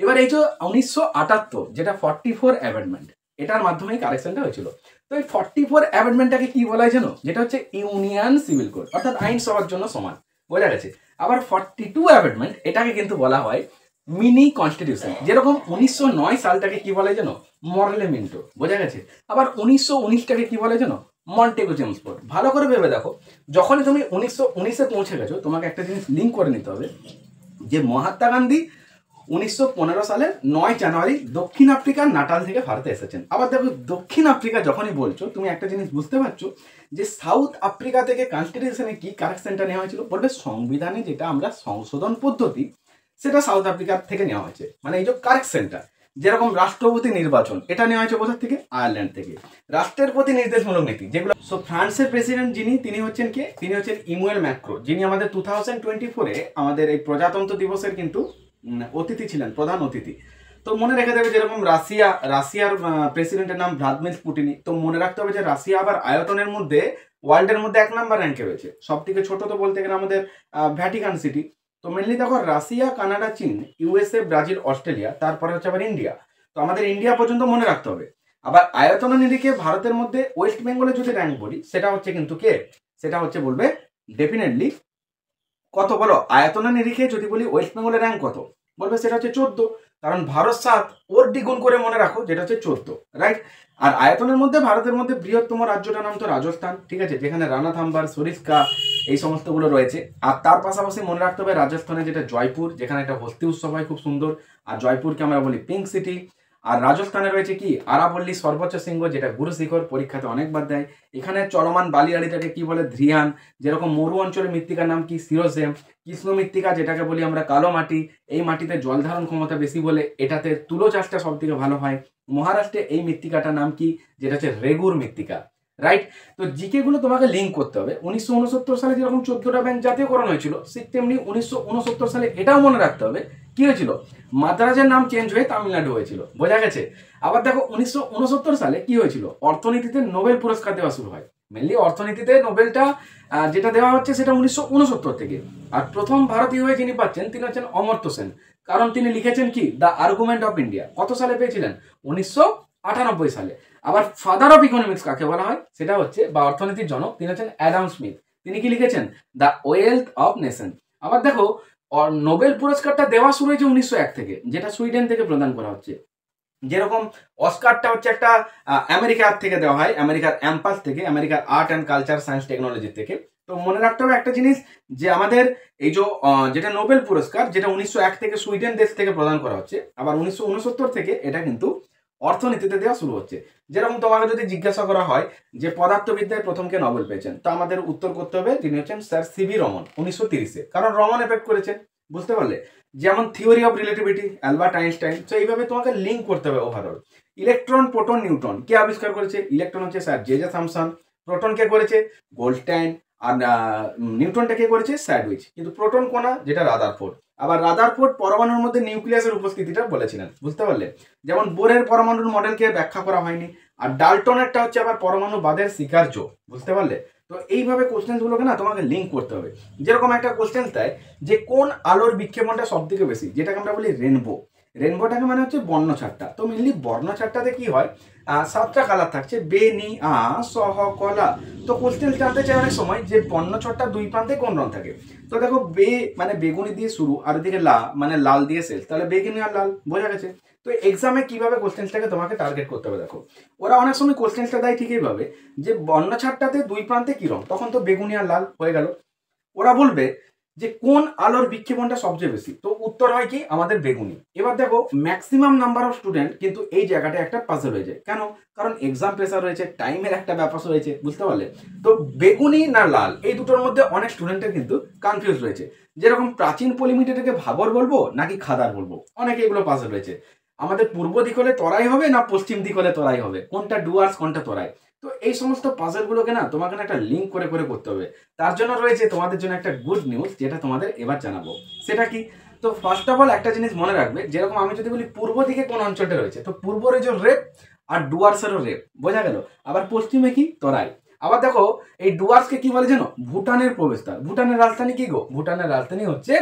এবার এই যে 1978 যেটা 44 অ্যামেন্ডমেন্ট, এটার মাধ্যমেই কারেকশনটা হয়েছিল। তো এই 44 অ্যামেন্ডমেন্টটাকে কি বলা হয় জানো, যেটা হচ্ছে ইউনিয়ন সিভিল কোড, অর্থাৎ আইন সবার জন্য সমান, বোঝা গেছে। আবার 42 অ্যামেন্ডমেন্ট এটাকে কিন্তু বলা হয় মিনি কনস্টিটিউশন। যেরকম 1909 সালটাকে কি বলে জানো, মরলেমেন্টো, বোঝা গেছে। আবার 1919টাকে কি বলে জানো, মন্টেগো চেমসফোর্ড। ভালো করে ভেবে দেখো, যখনই তুমি 1919-এ পৌঁছে গেছো, তোমাকে একটা জিনিস লিঙ্ক করে নিতে হবে যে মহাত্মা গান্ধী 1915 সালের 9 জানুয়ারি দক্ষিণ আফ্রিকার নাটাল থেকে ভারতে এসেছেন। আবার দেখো, দক্ষিণ আফ্রিকা যখনই বলছো তুমি একটা জিনিস বুঝতে পারছো যে সাউথ আফ্রিকা থেকে কনস্টিটিউশনে কি কারেকশনটা নেওয়া হয়েছিল, বলবে সংবিধানে যেটা আমরা সংশোধন পদ্ধতি সেটা সাউথ আফ্রিকা থেকে নেওয়া হয়েছে। মানে এই যে কারেকশনটা, যেরকম রাষ্ট্রপতি নির্বাচন, এটা নেওয়া হয়েছে কোথা থেকে, আয়ারল্যান্ড থেকে। রাষ্ট্রের প্রতি নির্দেশমূলক নীতি যেগুলো, সো ফ্রান্সের প্রেসিডেন্ট যিনি, তিনি হচ্ছেন কে, তিনি হচ্ছেন ইমুয়েল ম্যাক্রো, যিনি আমাদের 2024-এ আমাদের এই প্রজাতন্ত্র দিবসের কিন্তু অতিথি ছিলেন, প্রধান অতিথি। তো মনে রেখে দেবে, যেরকম রাশিয়ার প্রেসিডেন্টের নাম ভ্লাদিমির পুটিনি। তো মনে রাখতে হবে যে রাশিয়া আবার আয়তনের মধ্যে ওয়ার্ল্ডের মধ্যে 1 নম্বর র্যাঙ্কে রয়েছে। সব থেকে ছোট তো বলতে গেলে আমাদের ভ্যাটিকান সিটি। তো মেনলি দেখো, রাশিয়া, কানাডা, চীন, ইউএসএ, ব্রাজিল, অস্ট্রেলিয়া, তারপরে হচ্ছে আবার ইন্ডিয়া। তো আমাদের ইন্ডিয়া পর্যন্ত মনে রাখতে হবে। আবার আয়তনের নিরিখে ভারতের মধ্যে ওয়েস্ট বেঙ্গলে যদি র্যাঙ্ক বলি, সেটা হচ্ছে কিন্তু কে, সেটা হচ্ছে বলবে ডেফিনেটলি কত বলো, আয়তনের নিরিখে যদি বলি ওয়েস্ট বেঙ্গলের র্যাঙ্ক কত, বলবে সেটা হচ্ছে 14। কারণ ভারত 7, ওর দ্বিগুণ করে মনে রাখো, যেটা হচ্ছে 14, রাইট। আর আয়তনের মধ্যে ভারতের মধ্যে বৃহত্তম রাজ্যটার নাম তো রাজস্থান, ঠিক আছে, যেখানে রানাথাম্বার, সরিস্কা, এই সমস্তগুলো রয়েছে। আর তার পাশাপাশি মনে রাখতে হবে রাজস্থানে যেটা জয়পুর, যেখানে একটা হস্তি উৎসব হয় খুব সুন্দর, আর জয়পুরকে আমরা বলি পিঙ্ক সিটি। আর রাজস্থানে রয়েছে কি, আরাবল্লী সর্বোচ্চ শৃঙ্গ, যেটা গুরু শিখর, পরীক্ষাতে অনেকবার দেয়। এখানে চলমান বালিয়াড়িটাকে কি বলে, ধ্রিয়ান। যেরকম মরু অঞ্চলের মৃত্তিকার নাম কি, সিরোসেম। কৃষ্ণ মৃত্তিকা, যেটাকে বলি আমরা কালো মাটি, এই মাটিতে জল ধারণ ক্ষমতা বেশি বলে এটাতে তুলো চাষটা সব থেকে ভালো হয়। মহারাষ্ট্রে এই মৃত্তিকাটার নাম কি, যেটা হচ্ছে রেগুর মৃত্তিকা, রাইট। তো জিকে গুলো তোমাকে লিঙ্ক করতে হবে। 1969 সালে যেরকম 14টা ব্যাংক জাতীয়করণ হয়েছিল, ঠিক তেমনি 1969 সালে এটাও মনে রাখতে হবে কি হয়েছিল, মাদ্রাজের নাম চেঞ্জ হয়ে তামিলনাড়ু হয়েছিল, বোঝা গেছে। আবার দেখো 1969 সালে কি হয়েছিল, অর্থনীতিতে নোবেল পুরস্কার দেওয়া শুরু হয়। মেনলি অর্থনীতিতে নোবেলটা যেটা দেওয়া হচ্ছে সেটা 1969 থেকে। আর প্রথম ভারতীয় হয়ে যিনি পাচ্ছেন তিনি হচ্ছেন অমর্ত্য সেন, কারণ তিনি লিখেছেন কি, দ্য আর্গুমেন্ট অফ ইন্ডিয়া। কত সালে পেয়েছিলেন, 1998 সালে। আবার ফাদার অফ ইকোনমিক্স কাকে বলা হয়, সেটা হচ্ছে, বা অর্থনীতির জনক, তিনি হচ্ছেন অ্যাডাম স্মিথ। তিনি কি লিখেছেন, দ্য ওয়েলথ অফ নেশন। আবার দেখো, নোবেল পুরস্কারটা দেওয়া শুরু হয়েছে 1901 থেকে, যেটা সুইডেন থেকে প্রদান করা হচ্ছে। যেরকম অস্কারটা হচ্ছে একটা আমেরিকার থেকে দেওয়া হয়, আমেরিকার অ্যাম্পাস থেকে, আমেরিকার art and culture science technology থেকে। তো মনে রাখতে হবে একটা জিনিস, যে আমাদের এই যে যেটা নোবেল পুরস্কার, যেটা 1901 থেকে সুইডেন দেশ থেকে প্রদান করা হচ্ছে, আবার 1969 থেকে এটা কিন্তু অর্থনীতিতে দেওয়া শুরু হচ্ছে। যেরকম তোমাকে যদি জিজ্ঞাসা করা হয় যে পদার্থবিদ্যায় প্রথম কে নোবেল পেয়েছেন, তো আমাদের উত্তর করতে হবে যিনি হচ্ছেন স্যার সিভি রমন, 1930-এ। কারণ রমন এফেক্ট করেছেন, বুঝতে পারলে। যেমন theory of relativity, Albert Einstein. তো এইভাবে তোমাকে লিঙ্ক করতে হবে ওভারঅল। ইলেকট্রন, প্রোটন, নিউট্রন কে আবিষ্কার করেছে, ইলেকট্রন হচ্ছে sir J J Thomson, proton কে করেছে গোল্ডস্টাইন, আর নিউট্রনটা কে করেছে স্যাডউইচ। কিন্তু প্রোটন কোনা, যেটা রাদারফোর্ড। আবার রাদারফোর্ড পরমাণুর মধ্যে নিউক্লিয়াসের উপস্থিতিটা বলেছিলেন, বুঝতে পারলে। যেমন বোরের পরমাণুর মডেলকে ব্যাখ্যা করা হয়নি, আর ডাল্টনেরটা হচ্ছে আবার পরমাণু বাদের স্বীকার্য, বুঝতে পারলে। তো এইভাবে কোশ্চেন্সগুলোকে না তোমাকে লিঙ্ক করতে হবে। যেরকম একটা কোশ্চেন্স দেয় যে কোন আলোর বিক্ষেপণটা সব থেকে বেশি, যেটাকে আমরা বলি রেনবো। রেনবোটাকে মানে হচ্ছে বর্ণছাট্টা। তো মেনলি বর্ণছাট্টাতে কি হয়, সাতটা কালার থাকছে বে, নি, সহ, কলা। তো কোশ্চেন জানতে চাই অনেক সময় যে বর্ণছটা দুই প্রান্তে কোন রং থাকে। তো দেখো বে মানে বেগুনি দিয়ে শুরু, আর এদিকে লা মানে লাল দিয়ে শেষ, তাহলে বেগুনি আর লাল বোঝা গেছে। তো এক্সামে কিভাবে কোশ্চেন্সটাকে তোমাকে টার্গেট করতে হবে দেখো, ওরা অনেক সময় কোশ্চেন্সটা দেয় ঠিক এইভাবে যে বর্ণছাটটাতে দুই প্রান্তে কি রং, তখন তো বেগুনি আর লাল হয়ে গেল। ওরা বলবে যে কোন আলোর বিক্ষেপণটা সবচেয়ে বেশি, তো উত্তর হয় কি আমাদের বেগুনি। এবার দেখো ম্যাক্সিমাম নাম্বার অফ স্টুডেন্ট কিন্তু এই জায়গাটা একটা পাজল হয়ে যায়, কেন? কারণ এক্সাম প্রেসার রয়েছে, টাইমের একটা ব্যাপার রয়েছে, বুঝতে পারলে? তো বেগুনি না লাল এই দুটোর মধ্যে অনেক স্টুডেন্টের কিন্তু কনফিউজ রয়েছে, যেরকম প্রাচীন পলিমিটারকে ভাবর বলবো নাকি খাদার বলবো, অনেকে এগুলো পাজল রয়েছে। আমাদের পূর্ব দিক হলে তরাই হবে না পশ্চিম দিক হলে তরাই হবে, কোনটা ডুয়ার্স কোনটা তরাই। তো এই সমস্ত পাজলগুলোকে না তোমাকে না একটা লিঙ্ক করে করে করতে হবে। তার জন্য রয়েছে তোমাদের জন্য একটা গুড নিউজ, যেটা তোমাদের এবার জানাবো। সেটা কি? তো ফার্স্ট অফ অল একটা জিনিস মনে রাখবে, যেরকম আমি যদি বলি পূর্ব দিকে কোন অঞ্চলটা রয়েছে, তো পূর্ব রয়েছে রেপ আর ডুয়ার্সেরও রেপ, বোঝা গেল। আবার পশ্চিমে কি তরাই। আবার দেখো এই ডুয়ার্সকে কি বলে জানো? ভুটানের প্রবেশদ্বার। ভুটানের রাজধানী কি গো? ভুটানের রাজধানী হচ্ছে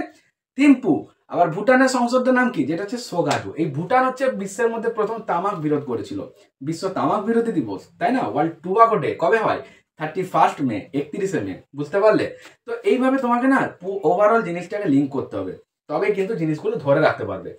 থিম্পু। আবার ভুটানের সংসদের নাম কি? যেটা হচ্ছে সোগাটু। এই ভুটান হচ্ছে বিশ্বের মধ্যে প্রথম তামাক বিরোধ করেছিল, বিশ্ব তামাক বিরোধী দিবস, তাই না? ওয়ার্ল্ড টুবাকো ডে কবে হয়? 31 মে, 31 মে, বুঝতে পারলে? তো এইভাবে তোমাকে না ওভারঅল জিনিসটাকে লিঙ্ক করতে হবে, তবে কিন্তু জিনিসগুলো ধরে রাখতে পারবে।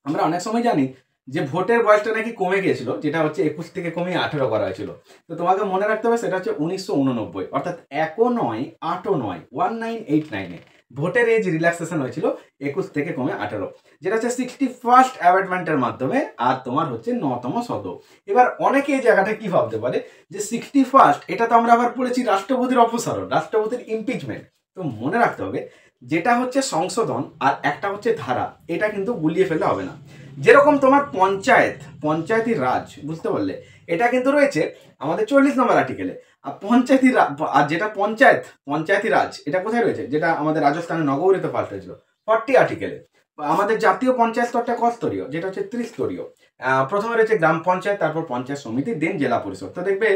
আমরা অনেক সময় জানি যে ভোটের বয়সটা নাকি কমে গিয়েছিল, যেটা হচ্ছে 21 থেকে কমিয়ে 18 করা হয়েছিল। তো তোমাকে মনে রাখতে হবে সেটা হচ্ছে 1989, অর্থাৎ 1-9, 8-9, 1989-এ ভোটের এজ রিল্যাক্সেশন হয়েছিল 21 থেকে কমে 18, যেটা হচ্ছে 61st অ্যামেন্ডমেন্টের মাধ্যমে, আর তোমার হচ্ছে 9তম শতক। এবার অনেকে এই জায়গাটা কি ভাবতে পারে যে 61st, এটা তো আমরা আবার পড়েছি রাষ্ট্রপতির অপসারণ, রাষ্ট্রপতির ইমপিচমেন্ট। তো মনে রাখতে হবে যেটা হচ্ছে সংশোধন আর একটা হচ্ছে ধারা, এটা কিন্তু গুলিয়ে ফেললে হবে না। যেরকম তোমার পঞ্চায়েতি রাজ, বুঝতে পারলে? এটা কিন্তু রয়েছে আমাদের 40 নম্বর আর্টিকেলে। আর আর যেটা পঞ্চায়েতি রাজ এটা কোথায় রয়েছে? যেটা আমাদের রাজস্থানে নগরীতে পাল্ট হয়েছিল 40 আর্টিকেলে। আমাদের জাতীয় পঞ্চায়েত স্তরটা কত স্তরীয়? যেটা হচ্ছে 30 স্তরীয়। প্রথমে রয়েছে গ্রাম পঞ্চায়েত, তারপর পঞ্চায়েত সমিতি, দেন জেলা পরিষদ। তো দেখবে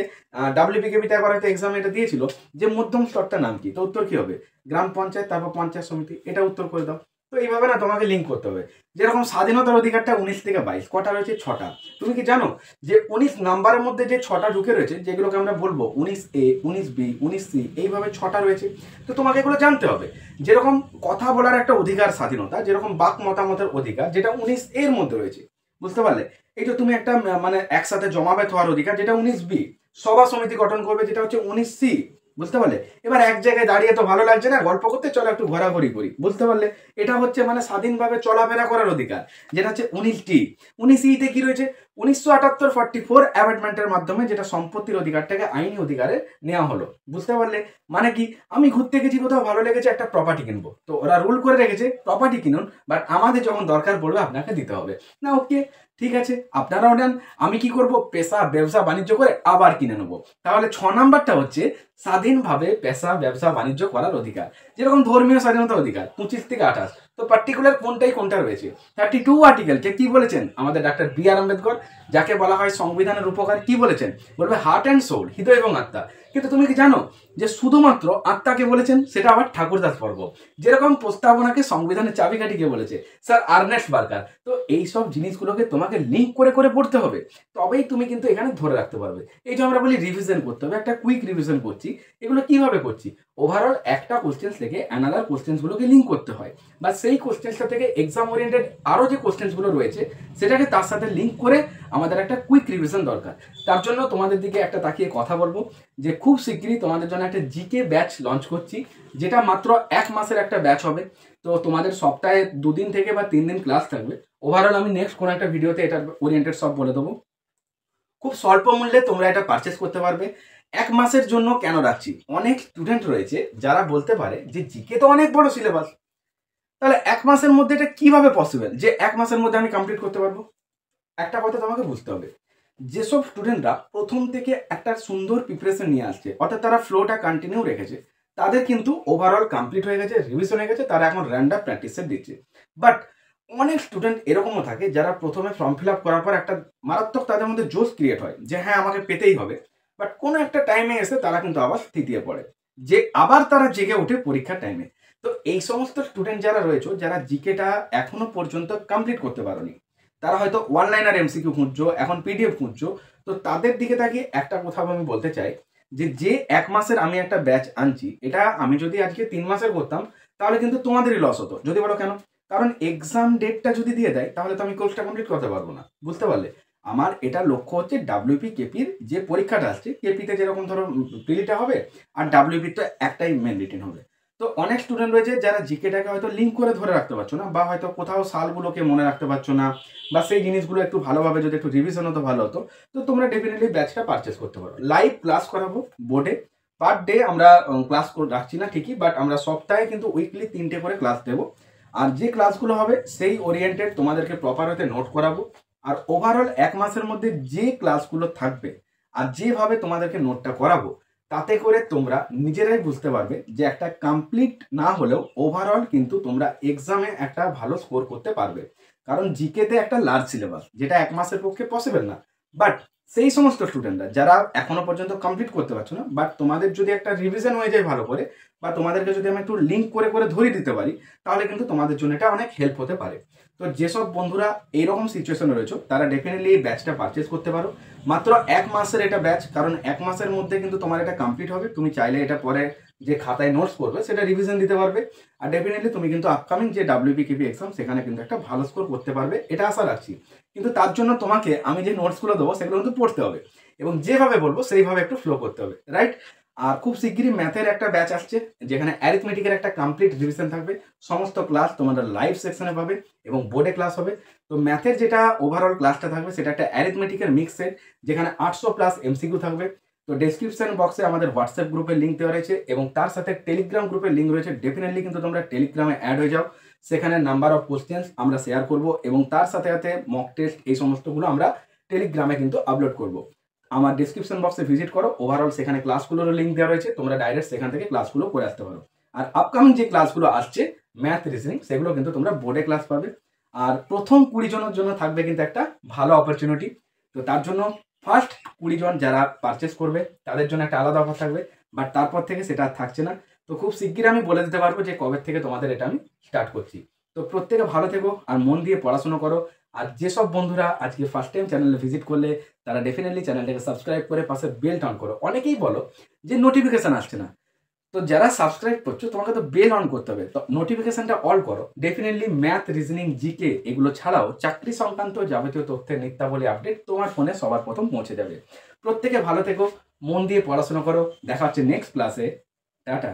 WBKBতে একবার হয়তো এক্সাম এটা দিয়েছিল যে মধ্যম স্তরটার নাম কি, তো উত্তর কি হবে? গ্রাম পঞ্চায়েত, তারপর পঞ্চায়েত সমিতি, এটা উত্তর করে দাও। তো এইভাবে না তোমাকে লিঙ্ক করতে হবে। যেরকম স্বাধীনতার অধিকারটা 19 থেকে 22, কটা রয়েছে? 6টা। তুমি কি জানো যে 19 নাম্বারের মধ্যে যে 6টা ঢুকে রয়েছে, যেগুলোকে আমরা বলবো 19A, 19B, 19C, এইভাবে 6টা রয়েছে। তো তোমাকে এগুলো জানতে হবে। যেরকম কথা বলার একটা অধিকার স্বাধীনতা, যেরকম বাক মতামতের অধিকার, যেটা 19A এর মধ্যে রয়েছে, বুঝতে পারলে? এটা তুমি একটা মানে একসাথে জমায়েত হওয়ার অধিকার, যেটা 19B। সভা সমিতি গঠন করবে, যেটা হচ্ছে 19C, বুঝতে পারলে? এবার এক জায়গায় দাঁড়িয়ে তো ভালো লাগছে না, গল্প করতে চলো একটু ঘোরাঘুরি করি, বুঝতে পারলে? এটা হচ্ছে মানে স্বাধীনভাবে চলাফেরা করার অধিকার, যেটা হচ্ছে 19T। 19E-তে কি রয়েছে? 1978 44 অ্যামেন্ডমেন্টের মাধ্যমে, যেটা সম্পত্তির অধিকারটাকে আইনি অধিকারে নেওয়া হলো, বুঝতে পারলে? মানে কি, আমি ঘুরতে গেছি কোথাও, ভালো লেগেছে, একটা প্রপার্টি কিনবো, তো ওরা রুল করে রেখেছে প্রপার্টি কিনুন, বাট আমাদের যখন দরকার পড়বে আপনাকে দিতে হবে না। ওকে, ঠিক আছে, আপনারাও নেন। আমি কি করব? পেশা ব্যবসা বাণিজ্য করে আবার কিনে নেবো। তাহলে 6 নাম্বারটা হচ্ছে স্বাধীনভাবে পেশা ব্যবসা বাণিজ্য করার অধিকার। যেরকম ধর্মীয় স্বাধীনতার অধিকার 25 থেকে 28, তো পার্টিকুলার কোনটা রয়েছে? 32 আর্টিকেলকে কি বলেছেন আমাদের ডাক্তার B.R. আম্বেদকর, যাকে বলা হয় সংবিধানের উপকার, কি বলেছেন? বলবে হার্ট অ্যান্ড সোল, হৃদয় এবং আত্মা। কিন্তু তুমি কি জানো যে শুধুমাত্র আত্মাকে বলেছেন? সেটা আবার ঠাকুরদাস পর্ব। যেরকম প্রস্তাবনাকে সংবিধানের চাবিকাঠিকে বলেছে স্যার আর্নেস্ট বার্কার। তো এই সব জিনিসগুলোকে তোমাকে লিঙ্ক করে করে পড়তে হবে, তবেই তুমি কিন্তু এখানে ধরে রাখতে পারবে। এই যে আমরা বলি রিভিশন করতে হবে, একটা কুইক রিভিশন করছি, এগুলো কিভাবে করছি? ওভারঅল একটা কোশ্চেন্স থেকে অ্যানাদার কোশ্চেন্সগুলোকে লিঙ্ক করতে হয়, বা সেই কোশ্চেন্সটা থেকে এক্সাম ওরিয়েন্টেড আরও যে কোশ্চেন্সগুলো রয়েছে সেটাকে তার সাথে লিঙ্ক করে আমাদের একটা কুইক রিভিশন দরকার। তার জন্য তোমাদের দিকে একটা তাকিয়ে কথা বলবো যে খুব শীঘ্রই তোমাদের জন্য একটা জিকে ব্যাচ লঞ্চ করছি, যেটা মাত্র 1 মাসের একটা ব্যাচ হবে। তো তোমাদের সপ্তাহে 2 দিন থেকে বা 3 দিন ক্লাস থাকবে। ওভারঅল আমি নেক্সট কোনো একটা ভিডিওতে এটা ওরিয়েন্টেড সব বলে দেবো। খুব স্বল্প মূল্যে তোমরা এটা পারচেস করতে পারবে। 1 মাসের জন্য কেন রাখছি? অনেক স্টুডেন্ট রয়েছে যারা বলতে পারে যে জিকে তো অনেক বড় সিলেবাস, তাহলে 1 মাসের মধ্যে এটা কিভাবে পসিবল যে 1 মাসের মধ্যে আমি কমপ্লিট করতে পারবো? একটা কথা তোমাকে বুঝতে হবে, যেসব স্টুডেন্টরা প্রথম থেকে একটা সুন্দর প্রিপারেশন নিয়ে আসছে, অর্থাৎ তারা ফ্লোটা কন্টিনিউ রেখেছে, তাদের কিন্তু ওভারঅল কমপ্লিট হয়ে গেছে, রিভিশন হয়ে গেছে, তারা এখন র্যান্ডাম প্র্যাকটিসে দিচ্ছে। বাট অনেক স্টুডেন্ট এরকমও থাকে যারা প্রথমে ফর্ম ফিল আপ করার পর একটা মারাত্মক তাদের মধ্যে জোশ ক্রিয়েট হয় যে হ্যাঁ আমাকে পেতেই হবে, বাট কোনো একটা টাইমে এসে তারা কিন্তু আবার থিতিয়ে পড়ে, যে আবার তারা জেগে ওঠে পরীক্ষার টাইমে। তো এই সমস্ত স্টুডেন্ট যারা রয়েছে, যারা জিকেটা এখনো পর্যন্ত কমপ্লিট করতে পারোনি, তারা হয়তো ওয়ান লাইনার এমসিকিউ খুঁজছো, এখন পিডিএফ খুঁজছো, তো তাদের দিকে তাকিয়ে একটা কথা আমি বলতে চাই যে 1 মাসের আমি একটা ব্যাচ আনছি, এটা আমি যদি আজকে 3 মাসের করতাম তাহলে কিন্তু তোমাদেরই লস হতো। যদি বলো কেন? কারণ এক্সাম ডেটটা যদি দিয়ে দেয় তাহলে তো আমি কোর্সটা কমপ্লিট করতে পারবো না। বুঝতে পারলে? আমার এটা লক্ষ্য হচ্ছে ডাব্লিউপি কেপির যে পরীক্ষাটা আসছে, কেপিতে যেরকম ধরো প্রিলিটা হবে আর ডাব্লিউপির তো একটাই মেন রিটেন হবে। তো অনেক স্টুডেন্ট রয়েছে যারা জিকেটাকে হয়তো লিঙ্ক করে ধরে রাখতে পারছো না, বা হয়তো কোথাও সালগুলোকে মনে রাখতে পারছো না, বা সেই জিনিসগুলো একটু ভালোভাবে যদি একটু রিভিশন হতো ভালো হতো। তো তোমরা ডেফিনেটলি ব্যাচটা পারচেস করতে পারো। লাইভ ক্লাস করাবো বোর্ডে, পার ডে আমরা ক্লাস রাখছি না ঠিকই, বাট আমরা সপ্তাহে কিন্তু উইকলি 3টে করে ক্লাস দেবো। আর যে ক্লাসগুলো হবে সেই ওরিয়েন্টেড তোমাদেরকে প্রপার হতে নোট করাবো। আর ওভারঅল 1 মাসের মধ্যে যে ক্লাসগুলো থাকবে আর যেভাবে তোমাদেরকে নোটটা করাবো, তাতে করে তোমরা নিজেরাই বুঝতে পারবে যে একটা কমপ্লিট না হলেও ওভারঅল কিন্তু তোমরা এক্সামে একটা ভালো স্কোর করতে পারবে। কারণ জিকেতে একটা লার্জ সিলেবাস, যেটা 1 মাসের পক্ষে পসিবল না। বাট সেই সমস্ত স্টুডেন্টরা যারা এখনো পর্যন্ত কমপ্লিট করতে পারছো না, বাট তোমাদের যদি একটা রিভিশন হয়ে যায় ভালো করে, বা তোমাদেরকে যদি আমি একটু লিঙ্ক করে করে ধরিয়ে দিতে পারি, তাহলে কিন্তু তোমাদের জন্য এটা অনেক হেল্প হতে পারে। তো যেসব বন্ধুরা এইরকম সিচুয়েশনে রয়েছে তারা ডেফিনেটলি এই ব্যাচটা পারচেস করতে পারো। মাত্র 1 মাসের এটা ব্যাচ, কারণ 1 মাসের মধ্যে কিন্তু তোমার এটা কমপ্লিট হবে। তুমি চাইলে এটা পরে যে খাতায় নোটস করবে সেটা রিভিশন দিতে পারবে। আর ডেফিনেটলি তুমি কিন্তু আপকামিং যে ডাব্লিউপি কেপি এক্সাম সেখানে কিন্তু একটা ভালো স্কোর করতে পারবে, এটা আশা রাখছি। কিন্তু তার জন্য তোমাকে আমি যে নোটসগুলো দেবো সেগুলো কিন্তু পড়তে হবে, এবং যেভাবে বলবো সেইভাবে একটু ফ্লো করতে হবে, রাইট? আর খুব শিগগিরই ম্যাথের একটা ব্যাচ আসছে, যেখানে অ্যারিথমেটিকের একটা কমপ্লিট রিভিশন থাকবে। সমস্ত ক্লাস তোমাদের লাইভ সেকশনে পাবে এবং বোর্ডে ক্লাস হবে। তো ম্যাথের যেটা ওভারঅল ক্লাসটা থাকবে সেটা একটা অ্যারিথমেটিকের মিক্স সেট, যেখানে 800+ এমসিকিউ থাকবে। তো ডেসক্রিপশন বক্সে আমাদের হোয়াটসঅ্যাপ গ্রুপের লিঙ্ক দেওয়া রয়েছে, এবং তার সাথে টেলিগ্রাম গ্রুপের লিঙ্ক রয়েছে। ডেফিনেটলি কিন্তু তোমরা টেলিগ্রামে অ্যাড হয়ে যাও। সেখানে নাম্বার অফ কোশ্চেন্স আমরা শেয়ার করব, এবং তার সাথে সাথে মক টেস্ট এই সমস্তগুলো আমরা টেলিগ্রামে কিন্তু আপলোড করব। আমার ডিসক্রিপশন বক্সে ভিজিট করো, ওভারঅল সেখানে ক্লাসগুলোর লিঙ্ক দেওয়া রয়েছে, তোমরা ডাইরেক্ট সেখান থেকে ক্লাসগুলো করে আসতে পারো। আর আপকামিং যে ক্লাসগুলো আসছে ম্যাথ রিজনিং, সেগুলো কিন্তু তোমরা বোর্ডে ক্লাস পাবে। আর প্রথম 20 জনের জন্য থাকবে কিন্তু একটা ভালো অপরচুনিটি। তো তার জন্য ফার্স্ট 20 জন যারা পারচেস করবে তাদের জন্য একটা আলাদা অফার থাকবে, বাট তারপর থেকে সেটা আর থাকছে না। তো খুব শিগগির আমি বলে দিতে পারবো যে কবে থেকে তোমাদের এটা আমি স্টার্ট করছি। তো প্রত্যেকে ভালো থেকো আর মন দিয়ে পড়াশোনা করো। আর যেসব বন্ধুরা আজকে ফার্স্ট টাইম চ্যানেলে ভিজিট করলে তারা ডেফিনেটলি চ্যানেলটাকে সাবস্ক্রাইব করে পাশে বেল অন করো। অনেকেই বলো যে নোটিফিকেশন আসছে না, তো যারা সাবস্ক্রাইব করছো তোমাকে তো বেল অন করতে হবে, তো নোটিফিকেশনটা অল করো। ডেফিনেটলি ম্যাথ, রিজনিং, জিকে এগুলো ছাড়াও চাকরি সংক্রান্ত যাবতীয় তথ্যের নিত্যাবলী আপডেট তোমার ফোনে সবার প্রথম পৌঁছে যাবে। প্রত্যেকে ভালো থেকো, মন দিয়ে পড়াশোনা করো। দেখা হচ্ছে নেক্সট ক্লাসে। টাটা।